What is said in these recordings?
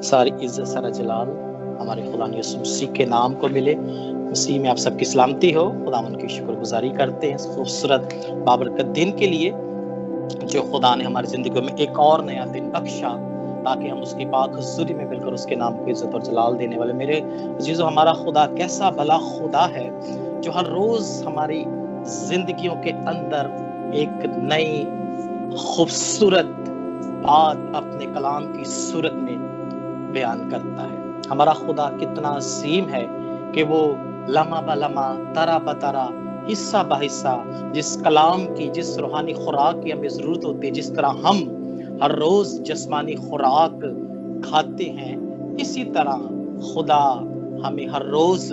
सारी इज्जत सारा जलाल हमारे खुदा यीशु मसीह के नाम को मिले। मसीह में आप सबकी सलामती हो। खुदावन की शुक्रगुजारी करते हैं इस खूबसूरत बाबरकत दिन के लिए जो खुदा ने हमारी जिंदगी में एक और नया दिन बख्शा, ताकि हम उसकी पाक हुजूरी में मिलकर उसके नाम को इज्जत और जलाल देने वाले। मेरे अजीजों, हमारा खुदा कैसा भला खुदा है जो हर रोज हमारी जिंदगियों के अंदर एक नई खूबसूरत बात अपने कलाम की सूरत में बयान करता है। हमारा खुदा कितना अजीम है कि वो लम्हा ब लम्हा, तरा ब तरा, हिस्सा ब हिस्सा जिस कलाम की, जिस रूहानी खुराक की हमें जरूरत होती है, जिस तरह हम हर रोज जिस्मानी खुराक खाते हैं, इसी तरह खुदा हमें हर रोज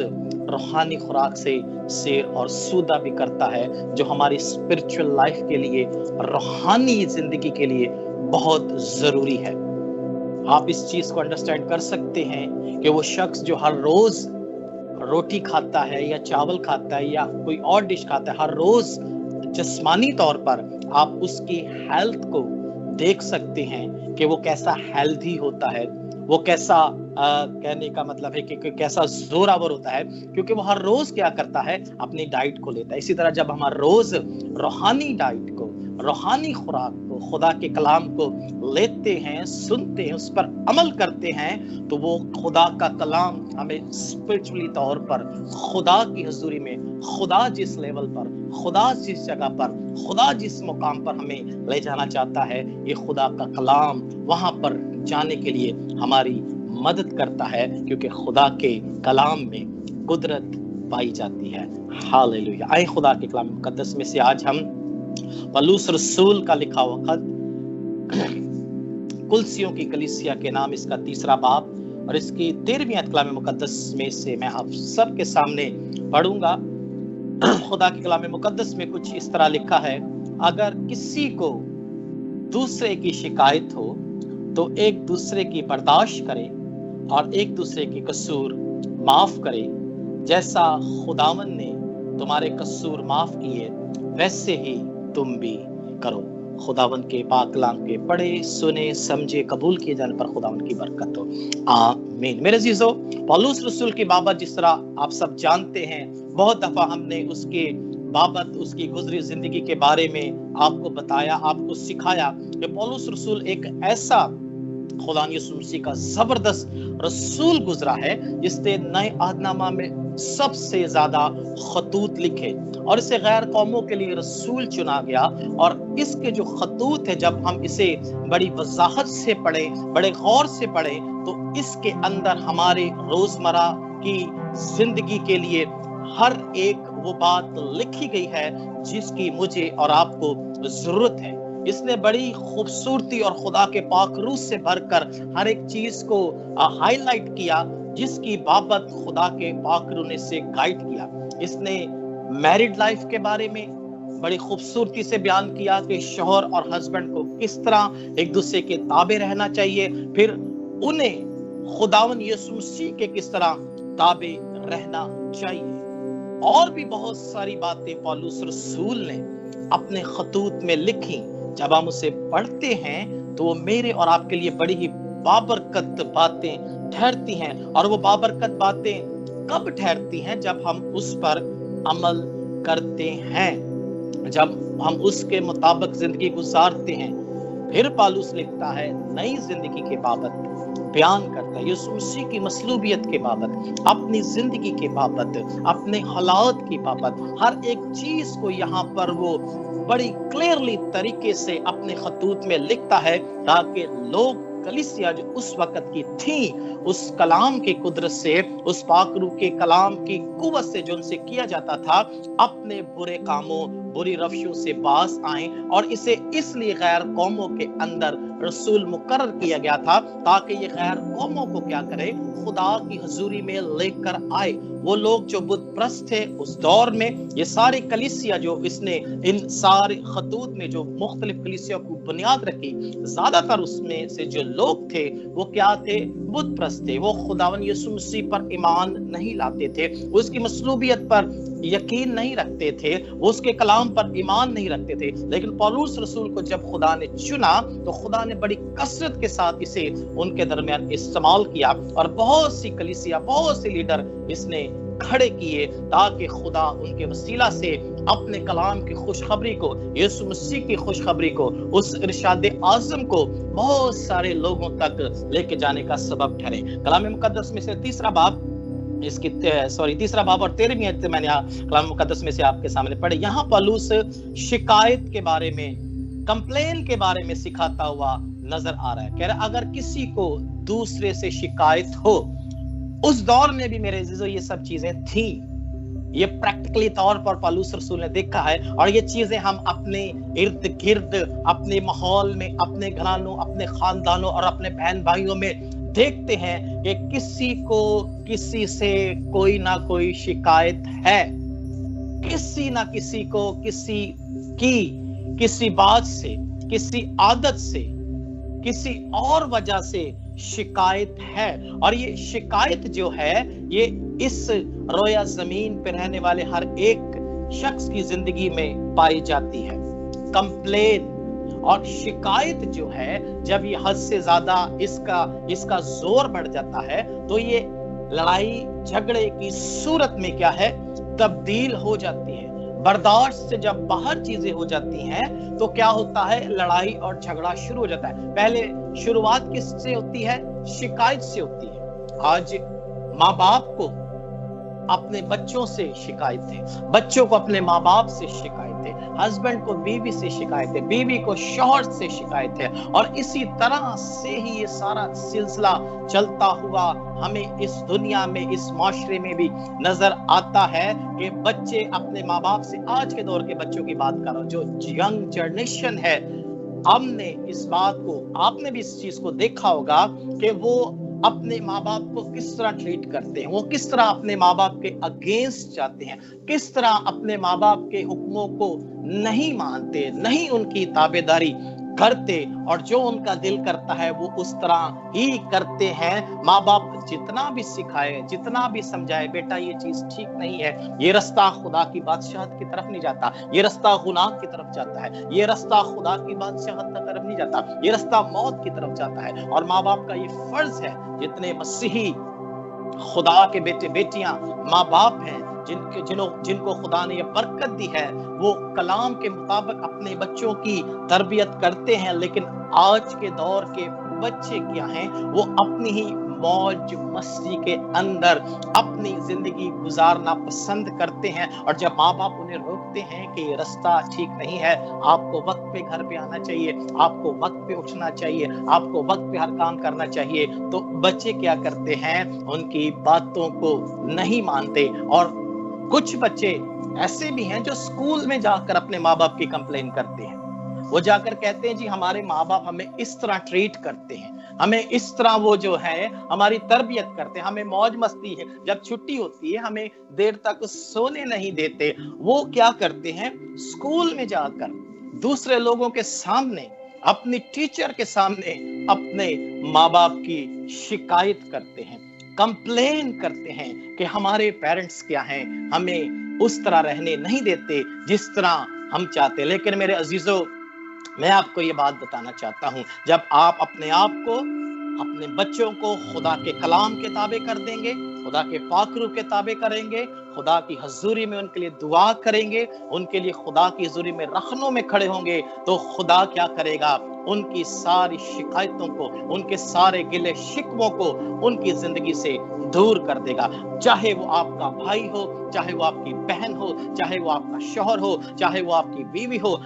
रूहानी खुराक से शेर और सूदा भी करता है, जो हमारी स्पिरिचुअल लाइफ के लिए, रूहानी जिंदगी के लिए बहुत जरूरी है। आप इस चीज को अंडरस्टैंड कर सकते हैं कि वो शख्स जो हर रोज रोटी खाता है या चावल खाता है या कोई और डिश खाता है, हर रोज जिस्मानी तौर पर आप उसकी हेल्थ को देख सकते हैं कि वो कैसा हेल्दी होता है, वो कैसा कहने का मतलब है कि कैसा जोरावर होता है, क्योंकि वो हर रोज क्या करता है, अपनी डाइट को लेता है। इसी तरह जब हम हर रोज रूहानी डाइट को, रूहानी खुराक को, खुदा के कलाम को लेते हैं, सुनते हैं, उस पर अमल करते हैं, तो वो खुदा का कलाम हमें स्पिरिचुअली तौर पर खुदा की हुजूरी में, खुदा जिस लेवल पर, खुदा जिस जगह पर, खुदा जिस मुकाम पर हमें ले जाना चाहता है, ये खुदा का कलाम वहां पर जाने के लिए हमारी मदद करता है, क्योंकि खुदा के कलाम में कुदरत पाई जाती है। हालेलुया। आए खुदा के कलाम मुकद्दस में से आज हम पौलुस रसूल का लिखा हुआ खत कुलसियों की कलीसिया के नाम, इसका 3 बाब और इसकी 13वीं कलाम मुकद्दस में से मैं आप सबके सामने पढ़ूंगा। खुदा के कलाम मुकद्दस में कुछ इस तरह लिखा है, अगर किसी को दूसरे की शिकायत हो तो एक दूसरे की बर्दाश्त करे और एक दूसरे के कसूर माफ करे, जैसा खुदावन ने तुम्हारे कसूर माफ किए वैसे ही तुम भी करो। खुदावन के पाक कलाम के पढ़े, सुने, समझे, कबूल किए जाने पर खुदावन की बरकत हो। आमीन। मेरे अजीजों, पौलुस रसूल की बाबत जिस तरह आप सब जानते हैं, बहुत दफा हमने उसके बाबत, उसकी गुजरी जिंदगी के बारे में आपको बताया, आपको सिखाया कि पौलुस रसूल एक ऐसा खुदा यीशु मसीह का जबरदस्त रसूल गुजरा है जिसने नए अहदनामा में सबसे ज्यादा खतूत लिखे और इसे गैर कौमों के लिए रसूल चुना गया। और इसके जो खतूत है, जब हम इसे बड़ी वजाहत से पढ़े, बड़े गौर से पढ़े, तो इसके अंदर हमारे रोजमर्रा की जिंदगी के लिए हर एक वो बात लिखी गई है जिसकी मुझे और आपको जरूरत है। इसने बड़ी खूबसूरती और खुदा के पाक रूह से भरकर हर एक चीज को हाईलाइट किया जिसकी बाबत खुदा के पाक रूह ने से गाइड किया। इसने मैरिड लाइफ के बारे में बड़ी खूबसूरती से बयान किया कि शौहर और हस्बैंड को किस तरह एक दूसरे के ताबे रहना चाहिए, फिर उन्हें खुदावन यीशु मसीह के किस तरह ताबे रहना चाहिए। और भी बहुत सारी बातें पौलुस रसूल ने अपने खतूत में लिखी। जब हम उसे पढ़ते हैं तो वो मेरे और आपके लिए बड़ी ही बाबरकत बातें ठहरती हैं। और वो बाबरकत बातें कब ठहरती हैं? जब हम उस पर अमल करते हैं, जब हम उसके मुताबिक जिंदगी गुजारते हैं। फिर पौलुस लिखता है नई जिंदगी के बाबत बयान करता है, यीशु मसीह की मसलूबियत के बाबत, अपनी जिंदगी के बाबत, अपने हालात की बाबत, हर एक चीज को यहाँ पर वो बड़ी क्लियरली तरीके से अपने खतूत में लिखता है, ताकि लोग, कलीसिया जो उस वक्त की थी, उस कलाम की कुदरत से, उस पाक रूह के कलाम की कुव्वत से जो उनसे किया जाता था, अपने बुरे कामों, बुरी रविशों से बाज आए। और इसे इसलिए गैर कौमों के अंदर रसूल मुकर्रर किया गया था ताकि ये गैर कौमों को क्या करे, खुदा की हुजूरी में लेकर आए। वो लोग जो बुत प्रस्त थे उस दौर में, ये सारे कलीसिया जो इसने इन सारे खतूत में जो मुख्तलिफ कलीसिया को बुनियाद रखी, ज्यादातर उसमें से जो लोग थे वो क्या थे, बुत प्रस्त थे। वो खुदावन यीशु मसीह पर ईमान नहीं लाते थे, उसकी मसलूबियत पर यकीन नहीं रखते थे, वो उसके कलाम पर ईमान नहीं रखते थे, लेकिन पौलुस रसूल को जब खुदा ने चुना तो खुदा ने बड़ी कसरत के साथ इसे उनके दरमियान इस्तेमाल किया और बहुत सी कलीसिया, बहुत से लीडर इसने खड़े किए ताकि खुदा उनके वसीला से अपने कलाम की खुशखबरी को, यीशु मसीह की खुशखबरी को, उस इरशाद आज़म को बहुत सारे लोगों तक लेके जाने का सबब ठहरे। कलाम मुकद्दस में से तीसरा बाब और 13वीं आयत मैंने कलाम मुकद्दस में से आपके सामने पढ़े। यहाँ पौलुस शिकायत के बारे में, कंप्लेन के बारे में सिखाता हुआ नजर आ रहा है। कह रहा अगर किसी को दूसरे से शिकायत हो, उस दौर में भी मेरे अजीजों ये सब चीजें थी, ये प्रैक्टिकली तौर पर पौलुस रसूल ने देखा है और ये चीजें हम अपने इर्द गिर्द, अपने माहौल में, अपने घरानों, अपने खानदानों और अपने बहन भाइयों में देखते हैं कि किसी को किसी से कोई ना कोई शिकायत है, किसी ना किसी को किसी बात से, किसी आदत से, किसी और वजह से शिकायत है। और ये शिकायत जो है ये इस रोया जमीन पे रहने वाले हर एक शख्स की जिंदगी में पाई जाती है। कंप्लेन और शिकायत जो है, जब ये हद से ज्यादा इसका जोर बढ़ जाता है तो ये लड़ाई झगड़े की सूरत में क्या है, तब्दील हो जाती है। बर्दाश्त से जब बाहर चीजें हो जाती हैं तो क्या होता है, लड़ाई और झगड़ा शुरू हो जाता है। पहले शुरुआत किससे होती है, शिकायत से होती है। आज माँ बाप को अपने बच्चों से शिकायत है, बच्चों को अपने माँ बाप से शिकायत है, हस्बैंड को बीवी से शिकायत है, बीवी को शौहर से शिकायत है, और इसी तरह से ही ये सारा सिलसिला चलता हुआ हमें इस दुनिया में, इस माशरे में भी नजर आता है कि बच्चे अपने माँ बाप से, आज के दौर के बच्चों की बात कर रहा हूं, जो यंग जनरेशन है, हमने इस बात को, आपने भी इस चीज को देखा होगा कि वो अपने माँ बाप को किस तरह ट्रीट करते हैं, वो किस तरह अपने माँ बाप के अगेंस्ट जाते हैं, किस तरह अपने माँ बाप के हुक्मों को नहीं मानते, नहीं उनकी ताबेदारी करते, और जो उनका दिल करता है वो उस तरह ही करते हैं। माँ बाप जितना भी सिखाए, जितना भी समझाए, बेटा ये चीज ठीक नहीं है, ये रास्ता खुदा की बादशाहत की तरफ नहीं जाता, ये रास्ता गुनाह की तरफ जाता है, ये रास्ता खुदा की बादशाहत की तरफ नहीं जाता, ये रास्ता मौत की तरफ जाता है। और माँ बाप का ये फर्ज है, जितने मसीही खुदा के बेटे बेटियां माँ बाप हैं, जिनको खुदा ने ये बरकत दी है, वो कलाम के मुताबिक अपने बच्चों की तरबियत करते हैं। लेकिन आज के दौर के बच्चे क्या हैं, वो अपनी ही मौज मस्ती के अंदर अपनी जिंदगी गुजारना पसंद करते हैं, और जब माँ बाप उन्हें रोकते हैं कि ये रास्ता ठीक नहीं है, आपको वक्त पे घर पे आना चाहिए, आपको वक्त पे उठना चाहिए, आपको वक्त पे हर काम करना चाहिए, तो बच्चे क्या करते हैं, उनकी बातों को नहीं मानते। और कुछ बच्चे ऐसे भी हैं जो स्कूल में जाकर अपने माँ बाप की कंप्लेन करते हैं। वो जाकर कहते हैं जी हमारे माँ बाप हमें इस तरह ट्रीट करते हैं, हमें इस तरह वो जो है हमारी तरबियत करते हैं, हमें मौज मस्ती है, जब छुट्टी होती है हमें देर तक सोने नहीं देते। वो क्या करते हैं, स्कूल में जाकर दूसरे लोगों के सामने, अपनी टीचर के सामने अपने माँ बाप की शिकायत करते हैं, कंप्लेन करते हैं कि हमारे पेरेंट्स क्या हैं, हमें उस तरह रहने नहीं देते जिस तरह हम चाहते। लेकिन मेरे अजीजों, मैं आपको ये बात बताना चाहता हूं, जब आप अपने आप को, अपने बच्चों को खुदा के कलाम के ताबे कर देंगे, खुदा के पाकरू के ताबे करेंगे, खुदा की हजूरी में उनके लिए दुआ करेंगे, उनके लिए खुदा की हजूरी में रखनों में खड़े होंगे, तो खुदा क्या करेगा, उनकी सारी शिकायतों को, उनके सारे गिले शिकवों को उनकी जिंदगी से दूर कर देगा। चाहे वो आपका भाई हो, चाहे वो आपकी बहन हो, चाहे वो आपका शौहर हो, चाहे वो आपकी बीवी हो,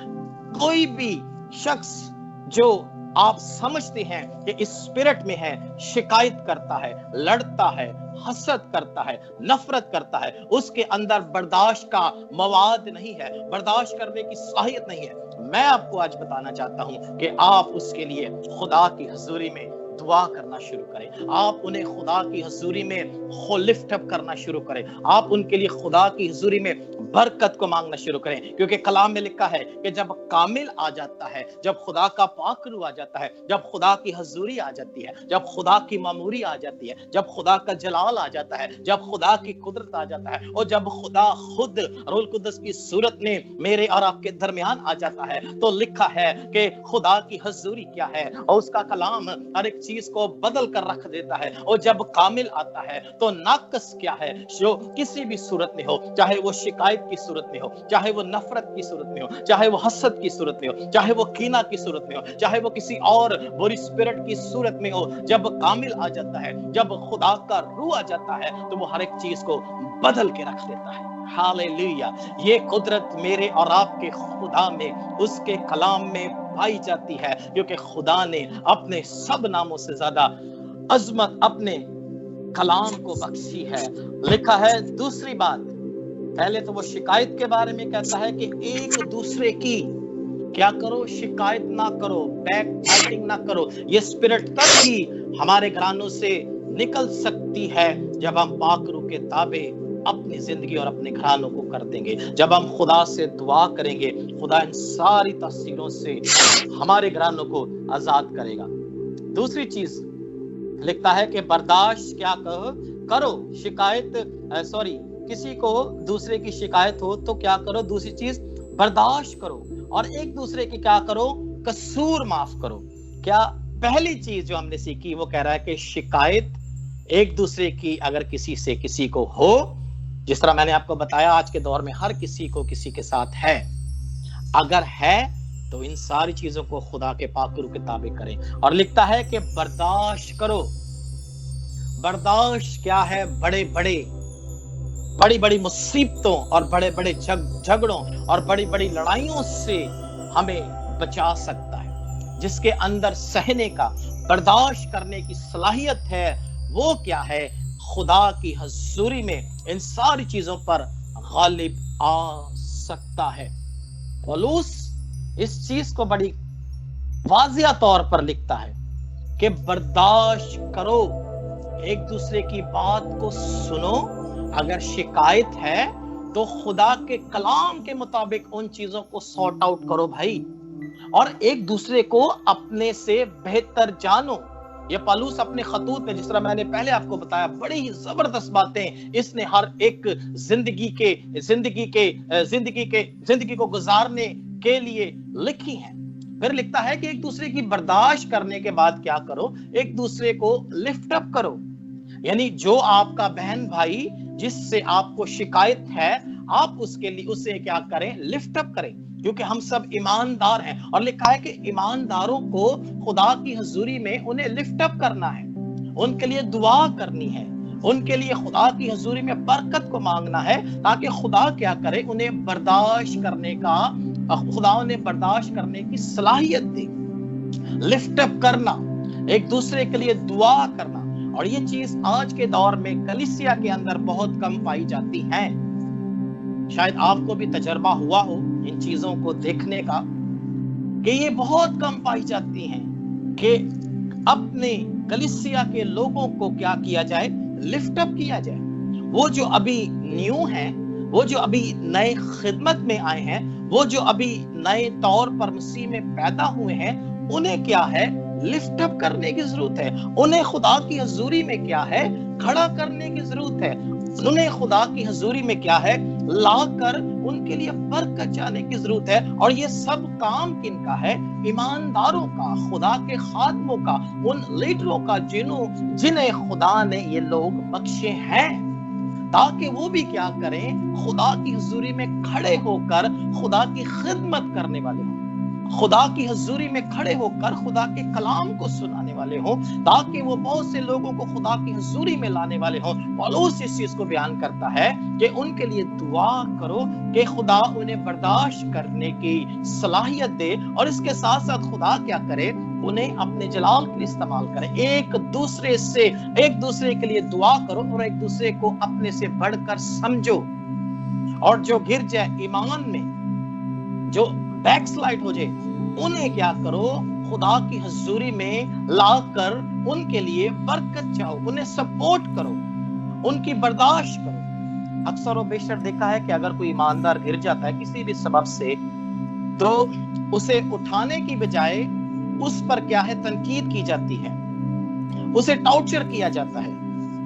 कोई भी शख्स जो आप समझते हैं कि इस स्पिरिट में है, शिकायत करता है, लड़ता है, हसद करता है, नफरत करता है, उसके अंदर बर्दाश्त का मवाद नहीं है, बर्दाश्त करने की साहियत नहीं है। मैं आपको आज बताना चाहता हूं कि आप उसके लिए खुदा की हजूरी में दुआ करना शुरू करें, आप उन्हें खुदा की हजूरी में लिफ्ट अप करना शुरू करें, आप उनके लिए खुदा की हजूरी में बरकत को मांगना शुरू करें। क्योंकि कलाम में लिखा है कि जब कामिल आ जाता है, जब खुदा का पाक रूह आ जाता है, जब खुदा की हजूरी आ जाती है, जब खुदा की मामूरी आ जाती है, जब खुदा का जलाल आ जाता है, जब खुदा की कुदरत आ जाता है, और जब खुदा खुद रूहुल कुद्दस की सूरत में मेरे और आपके दरमियान आ जाता है, तो लिखा है कि खुदा की हजूरी क्या है, और उसका कलाम हर एक चीज को बदल कर रख देता है। और जब कामिल आता है तो नाकस क्या है, जो किसी भी सूरत में हो, चाहे वो शिकायत की सूरत में हो, चाहे वो नफरत की सूरत में हो, चाहे वो हसद की सूरत में हो, चाहे वो कीना की सूरत में हो, चाहे वो किसी और बुरी स्पिरिट की सूरत में हो, जब कामिल आ जाता है, जब खुदा का रूह आ जाता है, तो वो हर एक चीज को बदल के रख देता है। हालेलुया। ये कुदरत मेरे और आपके खुदा में, उसके कलाम में पाई जाती है, क्योंकि खुदा ने अपने सब नामों से ज्यादा अजमत अपने कलाम को बख्शी है। लिखा है दूसरी बात, पहले तो वो शिकायत के बारे में कहता है कि एक दूसरे की क्या करो, शिकायत ना करो, बैक फाइटिंग ना करो। ये स्पिरिट तब ही हमारे घरानों से निकल सकती है जब हम पाक रूह के ताबे अपनी जिंदगी और अपने घरानों को कर देंगे, जब हम खुदा से दुआ करेंगे। खुदा इन सारी तस्वीरों से हमारे घरानों को आजाद करेगा। दूसरी चीज लिखता है कि बर्दाश्त क्या करो, शिकायत किसी को दूसरे की शिकायत हो तो क्या करो, दूसरी चीज बर्दाश्त करो, और एक दूसरे की क्या करो, कसूर माफ करो। क्या पहली चीज जो हमने सीखी वो कह रहा है कि शिकायत एक दूसरे की अगर किसी से किसी को हो, जिस तरह मैंने आपको बताया आज के दौर में हर किसी को किसी के साथ है, अगर है तो इन सारी चीजों को खुदा के पाक रूह के ताबे करें। और लिखता है कि बर्दाश्त करो। बर्दाश्त क्या है, बड़ी बड़ी मुसीबतों और बड़े बड़े झगड़ों और बड़ी बड़ी लड़ाइयों से हमें बचा सकता है। जिसके अंदर सहने का, बर्दाश्त करने की सलाहियत है, वो क्या है, खुदा की हजूरी में इन सारी चीजों पर गालिब आ सकता है। पौलुस इस चीज को बड़ी वाजिया तौर पर लिखता है कि बर्दाश्त करो, एक दूसरे की बात को सुनो। अगर शिकायत है तो खुदा के कलाम के मुताबिक उन चीजों को सॉर्ट आउट करो भाई, और एक दूसरे को अपने से बेहतर जानो। ये पौलुस अपने खतूत में, जिस तरह मैंने पहले आपको बताया, बड़ी ही जबरदस्त बातें इसने हर एक जिंदगी को गुजारने के लिए लिखी हैं। फिर लिखता है कि एक दूसरे की बर्दाश्त करने के बाद क्या करो, एक दूसरे को लिफ्ट अप करो। यानी जो आपका बहन भाई जिससे आपको शिकायत है, आप उसके लिए उसे क्या करें, लिफ्ट अप करें, क्योंकि हम सब ईमानदार हैं। और लिखा है कि ईमानदारों को खुदा की हजूरी में उन्हें लिफ्ट अप करना है, उनके लिए दुआ करनी है, उनके लिए खुदा की हजूरी में बरकत को मांगना है, ताकि खुदा क्या करे, उन्हें बर्दाश्त करने का, खुदा उन्हें बर्दाश्त करने की सलाहियत दे। लिफ्ट अप करना, एक दूसरे के लिए दुआ करना। और ये चीज आज के दौर में कलीसिया के अंदर बहुत कम पाई जाती है। शायद आपको भी तजर्बा हुआ हो इन चीजों को देखने का, कि ये बहुत कम पाई जाती हैं कि अपने कलीसिया के लोगों को क्या किया जाए, लिफ्ट अप किया जाए। वो जो अभी न्यू हैं, वो जो अभी नए खिदमत में आए हैं, वो जो अभी नए तौर पर मसीह में पैदा हुए हैं, उन्हें क्या है, लिफ्ट अप करने की जरूरत है। उन्हें खुदा की हजूरी में क्या है, खड़ा करने की जरूरत है। उन्हें खुदा की हजूरी में क्या है, लाकर उनके लिए बरकत जाने की जरूरत है। और ये सब काम किनका है, ईमानदारों का, खुदा के खादमों का, उन लीडरों का जिन्हें खुदा ने ये लोग बख्शे हैं, ताकि वो भी क्या करें, खुदा की हजूरी में खड़े होकर खुदा की खिदमत करने वाले हों, खुदा की हजूरी में खड़े होकर खुदा के कलाम को सुनाने वाले हों, ताकि वो बहुत से लोगों को खुदा की हजूरी में लाने वाले हों। पौलुस इस चीज को बयान करता है कि उनके लिए दुआ करो कि खुदा उन्हें बर्दाश्त करने की सलाहियत दे, और इसके साथ साथ खुदा क्या करे, उन्हें अपने जलाल के लिए इस्तेमाल करे। एक दूसरे के लिए दुआ करो, और एक दूसरे को अपने से बढ़कर समझो। और जो गिर जाए ईमान में, जो बैकस्लाइड हो जाए, उन्हें क्या करो, खुदा की हजूरी में लाकर उनके लिए बरकत चाहो, उन्हें सपोर्ट करो, उनकी बर्दाश्त करो। अक्सर और बेशतर देखा है कि अगर कोई ईमानदार गिर जाता है किसी भी सबब से, तो उसे उठाने की बजाय उस पर क्या है, तनकीद की जाती है, उसे टॉर्चर किया जाता है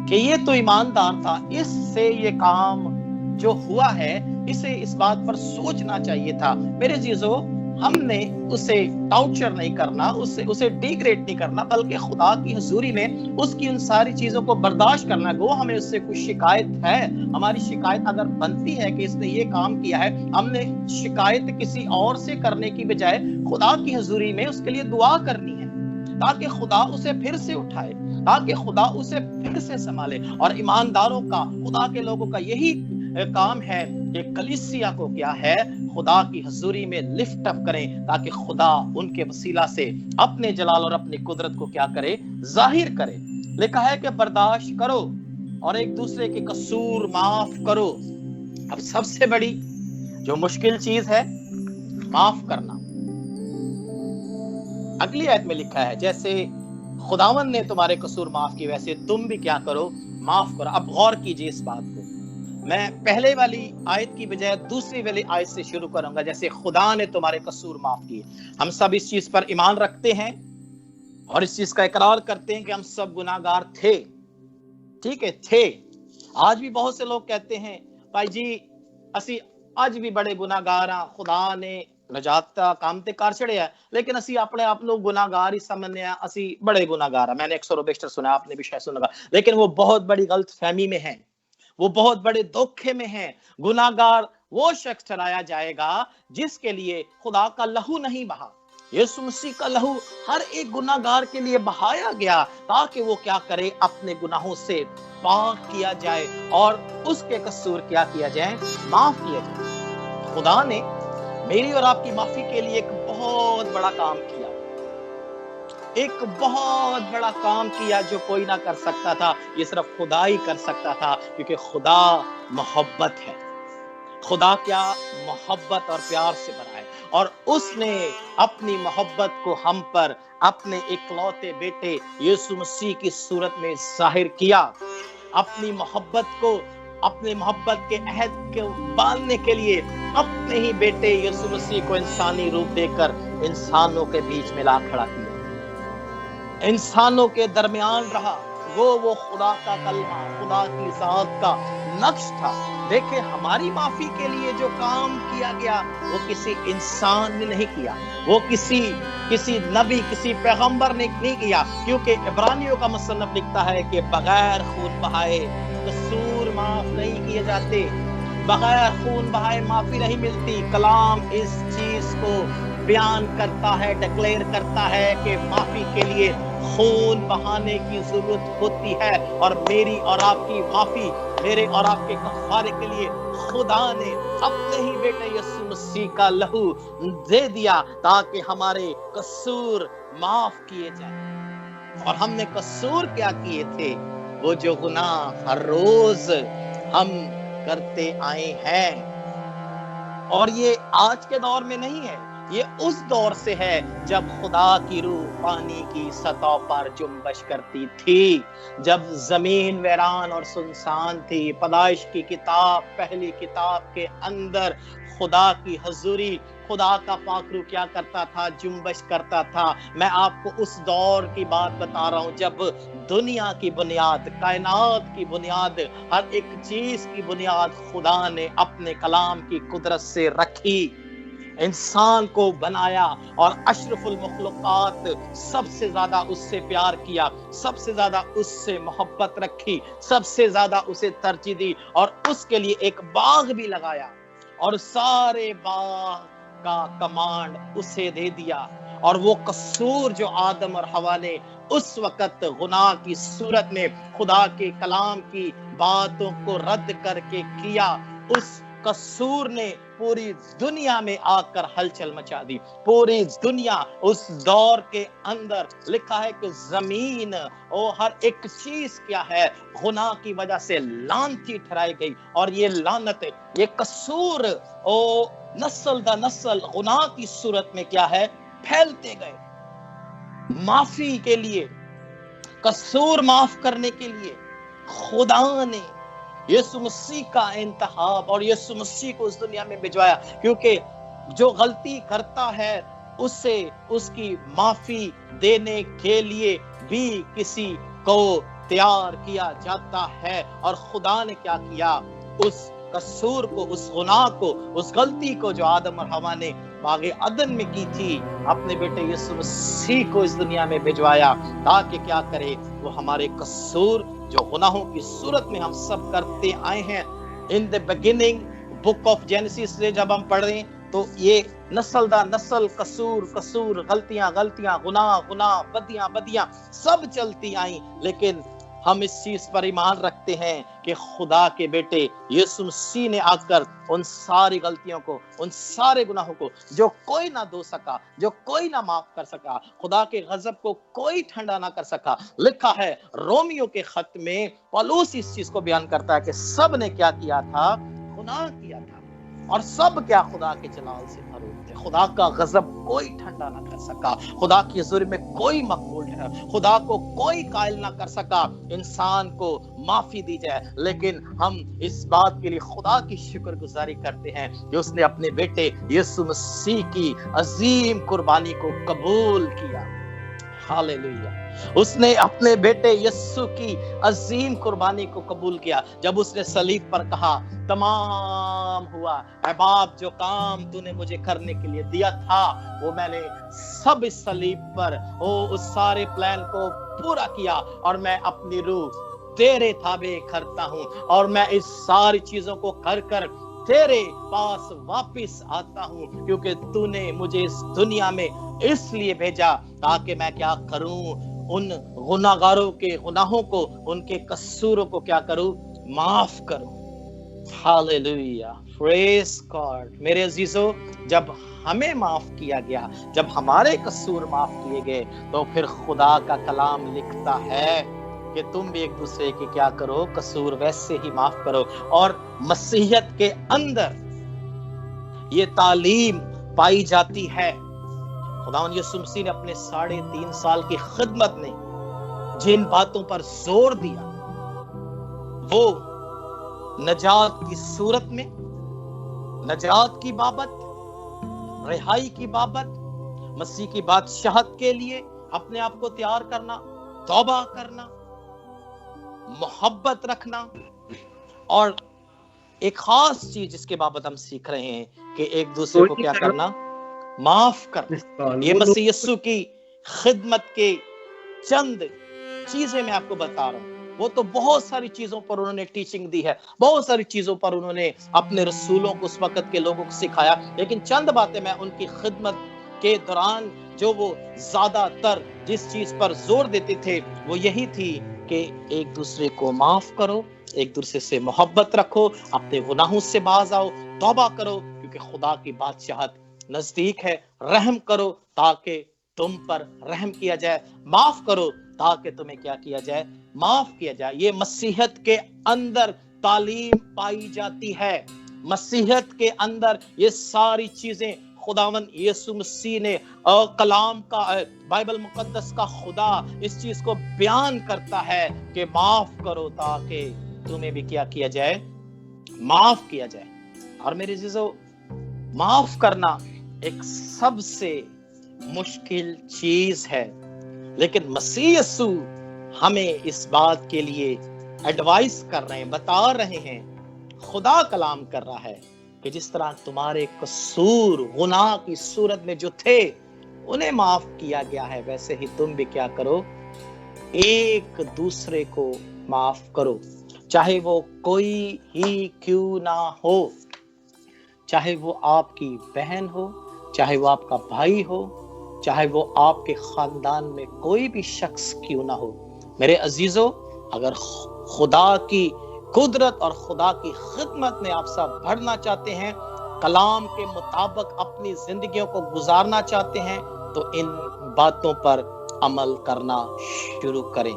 कि ये तो ईमानदार था, इससे ये काम जो हुआ है इसे इस बात पर सोचना चाहिए था। मेरे जीजो, हमने उसे टॉर्चर नहीं करना, उसे डिग्रेड नहीं करना, बल्कि खुदा की हुजूरी में उसकी उन सारी चीजों को बर्दाश्त करना। वो हमें उससे कुछ शिकायत है, हमारी शिकायत अगर बनती है कि इसने ये काम किया है, हमने शिकायत किसी और से करने की बजाय खुदा की हुजूरी में उसके लिए दुआ करनी है, ताकि खुदा उसे फिर से उठाए, ताकि खुदा उसे फिर से संभाले। और ईमानदारों का, खुदा के लोगों का यही काम है कि कलीसिया को क्या है, खुदा की हुजूरी में लिफ्ट अप करें, ताकि खुदा उनके वसीला से अपने जलाल और अपनी कुदरत को क्या करे, जाहिर करे। लिखा है कि बर्दाश्त करो और एक दूसरे के कसूर माफ करो। अब सबसे बड़ी जो मुश्किल चीज है, माफ करना। अगली आयत में लिखा है, जैसे खुदावन ने तुम्हारे कसूर माफ किए, वैसे तुम भी क्या करो, माफ करो। अब गौर कीजिए इस बात को, मैं पहले वाली आयत की बजाय दूसरी वाली आयत से शुरू करूंगा। जैसे खुदा ने तुम्हारे कसूर माफ किए, हम सब इस चीज पर ईमान रखते हैं और इस चीज का इकरार करते हैं कि हम सब गुनाहगार थे। ठीक है, थे। आज भी बहुत से लोग कहते हैं, भाई जी असी आज भी बड़े गुनाहगार हाँ, खुदा ने नजात का काम ते कर छड़िया, लेकिन असी अपने आप लोग गुनाहगार ही समझने हैं, असी बड़े गुनाहगार हैं। मैंने अक्सर बेशतर सुना, आपने भी शायद सुना, लेकिन वो बहुत बड़ी गलत फहमी में है, वो बहुत बड़े धोखे में है। गुनाहगार वो शख्स ठहराया जाएगा जिसके लिए खुदा का लहू नहीं बहा। यीशु मसीह का लहू हर एक गुनाहगार के लिए बहाया गया, ताकि वो क्या करे, अपने गुनाहों से पाक किया जाए और उसके कसूर क्या किया जाए, माफ किया जाए। खुदा ने मेरी और आपकी माफी के लिए एक बहुत बड़ा काम किया, एक बहुत बड़ा काम किया जो कोई ना कर सकता था। ये सिर्फ खुदा ही कर सकता था, क्योंकि खुदा मोहब्बत है। खुदा क्या मोहब्बत और प्यार से भरा है, और उसने अपनी मोहब्बत को हम पर अपने इकलौते बेटे यीशु मसीह की सूरत में जाहिर किया। अपनी मोहब्बत को, अपने मोहब्बत के अहद को बांधने के लिए अपने ही बेटे यीशु मसीह को इंसानी रूप देकर इंसानों के बीच में ला खड़ा किया, इंसानों के दरमियान रहा। वो खुदा का कलमा, खुदा की जात का नक्श था। देखे, हमारी माफी के लिए जो काम किया गया वो किसी इंसान ने नहीं किया, वो किसी नबी, किसी पैगंबर ने नहीं किया, क्योंकि इब्रानियों का मुसन्नफ लिखता है कि बगैर खून बहाए कसूर माफ नहीं किए जाते, बगैर खून बहाए माफी नहीं मिलती। कलाम इस चीज को बयान करता है, डिक्लेयर करता है कि माफी के लिए खून बहाने की जरूरत होती है, और मेरी और आपकी माफी, मेरे और आपके कफारे के लिए खुदा ने अपने ही बेटे यीशु मसीह का लहू दे दिया, ताकि हमारे कसूर माफ किए जाएं। और हमने कसूर क्या किए थे, वो जो गुनाह हर रोज हम करते आए हैं। और ये आज के दौर में नहीं है, ये उस दौर से है जब खुदा की रूह पानी की सतह पर जुम्बश करती थी, जब जमीन वीरान और सुनसान थी। पैदाइश की किताब, पहली किताब के अंदर खुदा की हुजूरी, खुदा का पाकरू क्या करता था, जुम्बश करता था। मैं आपको उस दौर की बात बता रहा हूं जब दुनिया की बुनियाद, कायनात की बुनियाद, हर एक चीज की बुनियाद खुदा ने अपने कलाम की कुदरत से रखी, इंसान को बनाया और अशरफुल मखलूकात सबसे ज्यादा उससे प्यार किया, सबसे ज्यादा उससे मोहब्बत रखी, सबसे ज्यादा उसे तरजीह दी, और उसके लिए एक बाग भी लगाया और सारे बाग का कमांड उसे दे दिया। और वो कसूर जो आदम और हवा ने उस वक्त गुनाह की सूरत में खुदा के कलाम की बातों को रद्द करके किया, उस कसूर ने पूरी दुनिया में आकर हलचल मचा दी। पूरी दुनिया उस दौर के अंदर, लिखा है कि जमीन और हर एक चीज क्या है, गुनाह की वजह से लानती ठहराई गई। और ये लानत, ये कसूर नस्ल दर नस्ल गुनाह की सूरत में क्या है, फैलते गए। माफी के लिए कसूर माफ करने के लिए खुदा ने यीशु मसीह का इंतखाब और यीशु मसीह को इस दुनिया में भिजवाया, क्योंकि जो गलती करता है उसे उसकी माफी देने के लिए भी किसी को तैयार किया जाता है। और खुदा ने क्या किया, उस कसूर को, उस गुनाह को, उस गलती को जो आदम और हवा ने बागे अदन में की थी, अपने बेटे यीशु मसीह को इस दुनिया में भिजवाया ताकि क्या करे, वो हमारे कसूर जो गुनाहों की सूरत में हम सब करते आए हैं। In the beginning book of genesis से जब हम पढ़ें तो ये नस्ल दर नस्ल कसूर कसूर, गलतियां गलतियां, गुनाह गुनाह, बदियां बदियां सब चलती आई, लेकिन हम इस चीज पर ईमान रखते हैं कि खुदा के बेटे यीशु मसीह ने आकर उन सारी गलतियों को, उन सारे गुनाहों को जो कोई ना धो सका, जो कोई ना माफ कर सका, खुदा के गजब को कोई ठंडा ना कर सका। लिखा है रोमियो के खत में, पौलुस इस चीज को बयान करता है कि सब ने क्या किया था, गुनाह किया था, और सब क्या खुदा के जलाल से महरूम थे। खुदा का गजब कोई ठंडा ना कर सका, खुदा की हुजूरी में कोई मकबूल है, खुदा को कोई कायल ना कर सका इंसान को माफी दी जाए। लेकिन हम इस बात के लिए खुदा की शुक्रगुजारी करते हैं कि उसने अपने बेटे यीशु मसीह की अजीम कुर्बानी को कबूल किया। हालेलुया। उसने अपने बेटे यीशु की अजीम कुर्बानी को कबूल किया जब उसने सलीब पर कहा, तमाम हुआ। ऐ बाप, जो काम तूने मुझे करने के लिए दिया था वो मैंने सब इस सलीब पर उस सारे प्लान को पूरा किया, और मैं अपनी रूह तेरे ताबे करता हूँ, और मैं इस सारी चीजों को कर कर तेरे पास वापस आता हूँ, क्योंकि तूने मुझे इस दुनिया में इसलिए भेजा ताकि मैं क्या करूं, उन गुनाहगारों के गुनाहों को, उनके कसूरों को क्या करूं, माफ करूं। Hallelujah, praise God. मेरे अजीजों, जब हमें माफ किया गया, जब हमारे कसूर माफ किए गए, तो फिर खुदा का कलाम लिखता है कि तुम भी एक दूसरे के क्या करो, कसूर वैसे ही माफ करो। और मसीहत के अंदर ये तालीम पाई जाती है। खुदावंद यीशु मसीह ने अपने 3.5 साल की खिदमत में जिन बातों पर जोर दिया, वो नजात की सूरत में, नजात की बाबत, रिहाई की बाबत, मसीह की बादशाहत के लिए अपने आप को तैयार करना, तौबा करना, मोहब्बत रखना, और एक खास चीज जिसके बाबत हम सीख रहे हैं कि एक दूसरे को क्या करना, माफ करना। ये मसीह यीशु की खिदमत के चंद चीजें मैं आपको बता रहा हूं। वो तो बहुत सारी चीजों पर उन्होंने टीचिंग दी है, बहुत सारी चीजों पर उन्होंने अपने रसूलों को, उस वक्त के लोगों को सिखाया, लेकिन चंद बातें मैं उनकी खिदमत के दौरान जो वो ज्यादातर जिस चीज पर जोर देते थे वो यही थी कि एक दूसरे को माफ करो, एक दूसरे से मोहब्बत रखो, अपने गुनाहों से बाज आओ, तौबा करो, क्योंकि खुदा की बादशाहत नजदीक है। रहम करो ताकि तुम पर रहम किया जाए, माफ करो ताकि तुम्हें क्या किया जाए, माफ किया जाए। ये मसीहत के अंदर तालीम पाई जाती है। मसीहत के अंदर ये सारी चीजें खुदावन यीशु मसीह ने कलाम का, बाइबल मुकद्दस का खुदा इस चीज को बयान करता है कि माफ करो ताकि तुम्हें भी क्या किया जाए, माफ किया जाए। और मेरे अजीजों, माफ करना एक सबसे मुश्किल चीज है, लेकिन मसीह यीशु हमें इस बात के लिए एडवाइस कर रहे हैं, बता रहे हैं, खुदा कलाम कर रहा है कि जिस तरह तुम्हारे कसूर गुनाह की सूरत में जो थे उन्हें माफ किया गया है, वैसे ही तुम भी क्या करो, एक दूसरे को माफ करो, चाहे वो कोई ही क्यों ना हो, चाहे वो आपकी बहन हो, चाहे वो आपका भाई हो, चाहे वो आपके खानदान में कोई भी शख्स क्यों ना हो। मेरे अजीजों, अगर खुदा की कुदरत और खुदा की खिदमत में आप सब बढ़ना चाहते हैं, कलाम के मुताबिक अपनी जिंदगियों को गुजारना चाहते हैं, तो इन बातों पर अमल करना शुरू करें,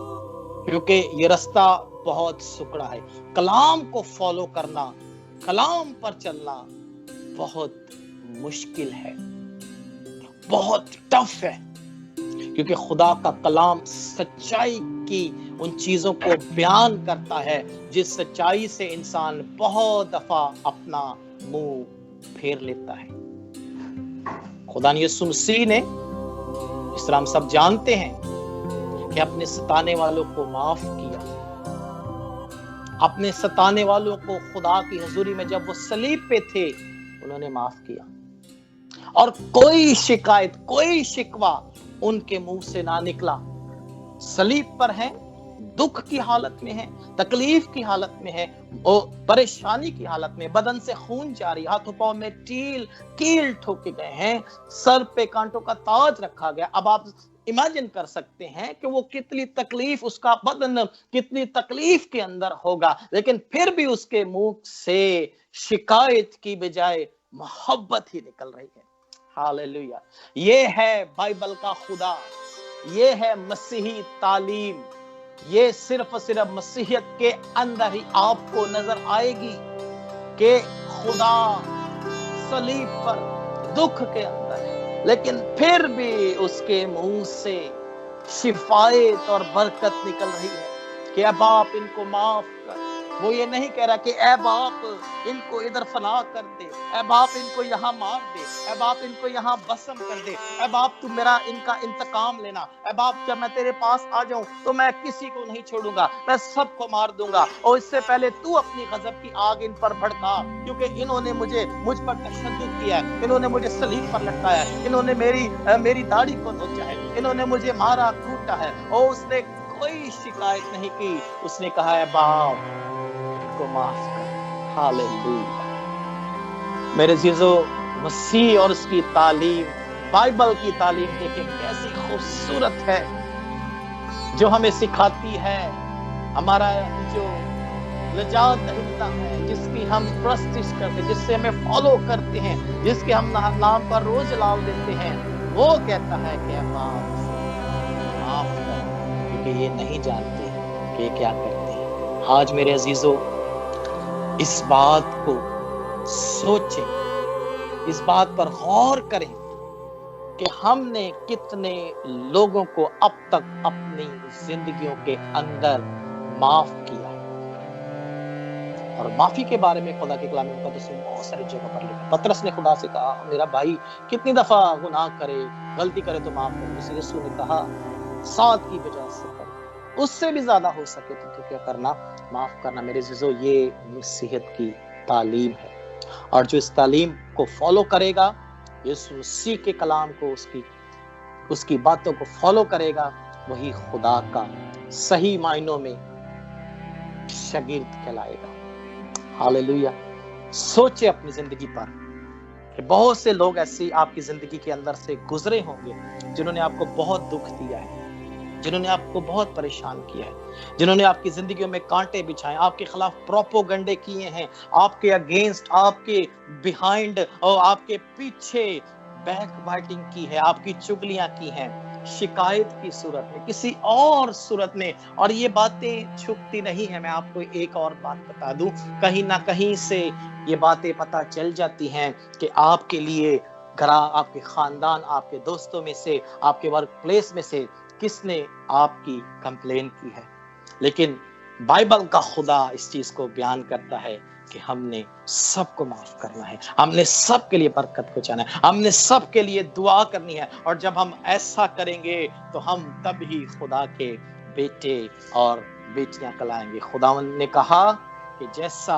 क्योंकि ये रास्ता बहुत सुकड़ा है। कलाम को फॉलो करना, कलाम पर चलना बहुत मुश्किल है, बहुत टफ है, क्योंकि खुदा का कलाम सच्चाई की उन चीजों को बयान करता है जिस सच्चाई से इंसान बहुत दफा अपना मुंह फेर लेता है। खुदा यीशु मसीह ने, इस तरह हम सब जानते हैं, कि अपने सताने वालों को माफ किया। अपने सताने वालों को खुदा की हजूरी में जब वो सलीब पे थे, उन्होंने माफ किया, और कोई शिकायत, कोई शिकवा उनके मुंह से ना निकला। सलीब पर है, दुख की हालत में है, तकलीफ की हालत में है, और परेशानी की हालत में, बदन से खून जारी, हाथों पांव में कील ठोके गए हैं, सर पे कांटों का ताज रखा गया। अब आप इमेजिन कर सकते हैं कि वो कितनी तकलीफ, उसका बदन कितनी तकलीफ के अंदर होगा, लेकिन फिर भी उसके मुंह से शिकायत की बजाय मोहब्बत ही निकल रही है। हालेलुया। ये है बाइबल का खुदा, ये है मसीही तालीम। ये सिर्फ मसीहियत के अंदर ही आपको नजर आएगी कि खुदा सलीब पर दुख के अंदर है, लेकिन फिर भी उसके मुंह से शिफायत और बरकत निकल रही है कि अब आप इनको माफ कर। वो ये नहीं कह रहा कि ऐ बाप इनको इधर फना कर दे, ऐ बाप इनको यहाँ मार दे, ऐ बाप इनको यहाँ बसम कर दे, ऐ बाप तू मेरा इनका इंतकाम लेना, ऐ बाप जब मैं तेरे पास आ जाऊं तो मैं किसी को नहीं छोड़ूंगा, मैं सबको मार दूंगा, और इससे पहले तू अपनी गजब की आग इन पर भड़का, क्योंकि इन्होंने मुझ पर तशद्दुद किया है, इन्होंने मुझे सलीब पर लटकाया है, इन्होंने मेरी दाढ़ी को नोचा है, इन्होंने मुझे मारा कूटा है। और उसने कोई शिकायत नहीं की, उसने कहा है बाप को माफ कर। हालेलुया। मेरे जीजो, मसीह और उसकी तालीम, बाइबल की तालीम देखें कैसी खूबसूरत है, जो हमें सिखाती है हमारा जो लजात दहिंदा है, जिसकी हम प्रस्तिश करते, जिससे हमें फॉलो करते हैं, जिसके हम नाम पर रोज लाल देते हैं, वो कहता है कि माफ कर, क्योंकि ये नहीं जानते कि क्या करते हैं। आज मेरे अजीजों, इस बात को सोचें, इस बात पर गौर करें कि हमने कितने लोगों को अब तक अपनी जिंदगियों के अंदर माफ किया। और माफी के बारे में खुदा के कलाम मुकद्दस में बहुत सारी जगह पर लिखा। पतरस ने खुदा से कहा, मेरा भाई कितनी दफा गुनाह करे, गलती करे तो माफ कर। उसे यीशु ने कहा, 7 की बजाय 70, उससे भी ज्यादा हो सके तो क्या करना, माफ करना। मेरे जीजो, ये मसीहत की तालीम है, और जो इस तालीम को फॉलो करेगा, यीशु मसीह के कलाम को, उसकी बातों को फॉलो करेगा, वही खुदा का सही मायनों में शागिर्द कहलाएगा। हालेलुया। सोचे अपनी जिंदगी पर कि बहुत से लोग ऐसे आपकी जिंदगी के अंदर से गुजरे होंगे जिन्होंने आपको बहुत दुख दिया है, जिन्होंने आपको बहुत परेशान किया है, जिन्होंने आपकी जिंदगियों में कांटे बिछाए, आपके खिलाफ प्रोपोगंडे किए हैं, आपके अगेंस्ट, आपके बिहाइंड और आपके पीछे बैक बाइटिंग की है, आपकी चुगलियां की हैं, शिकायत की सूरत में, किसी और सूरत में। और ये बातें छुपती नहीं है। मैं आपको एक और बात बता दूं, कहीं ना कहीं से ये बातें पता चल जाती हैं कि आपके लिए आपके खानदान, आपके दोस्तों में से, आपके वर्क प्लेस में से किसने आपकी कंप्लेन की है। लेकिन बाइबल का खुदा इस चीज को बयान करता है कि हमने सबको माफ करना है, हमने सबके लिए बरकत को चाहना है, हमने सबके लिए दुआ करनी है। और जब हम ऐसा करेंगे तो हम तब ही खुदा के बेटे और बेटियां कहलाएंगे। खुदावंद ने कहा कि जैसा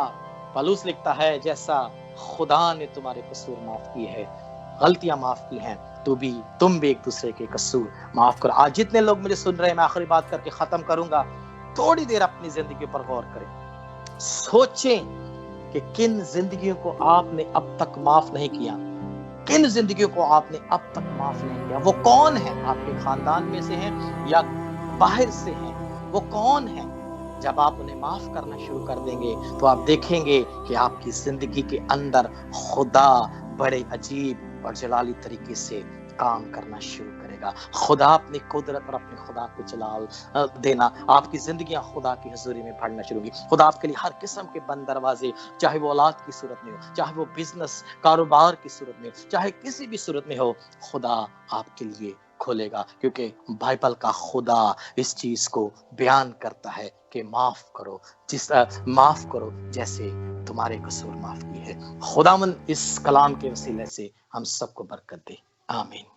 पौलुस लिखता है, जैसा खुदा ने तुम्हारे कसूर माफ किए हैं, गलतियां माफ की हैं, तुम भी एक दूसरे के कसूर माफ करो। आज जितने लोग मुझे सुन रहे हैं, मैं आखिरी बात करके खत्म करूंगा, थोड़ी देर अपनी जिंदगी पर गौर करें। सोचें कि किन जिंदगियों को आपने अब तक माफ नहीं किया, किन जिंदगियों को आपने अब तक माफ नहीं किया। वो कौन है? आपके खानदान में से हैं या बाहर से हैं? वो कौन है? जब आप उन्हें माफ करना शुरू कर देंगे तो आप देखेंगे कि आपकी जिंदगी के अंदर खुदा बड़े अजीब और जलाली तरीके से काम करना शुरू करेगा। खुदा अपनी कुदरत और अपने खुदा को जलाल देना, आपकी जिंदगियां खुदा की हजूरी में भरना शुरू होगी। खुदा आपके लिए हर किस्म के बंद दरवाजे, चाहे वो औलाद की सूरत में हो, चाहे वो बिजनेस कारोबार की सूरत में हो, चाहे किसी भी सूरत में हो, खुदा आपके लिए کھولے گا، کیونکہ بائبل کا خدا اس چیز کو بیان کرتا ہے کہ معاف کرو جیسے تمہارے قصور معاف کی ہے۔ خداوند اس کلام کے وسیلے سے ہم سب کو برکت دے، آمین۔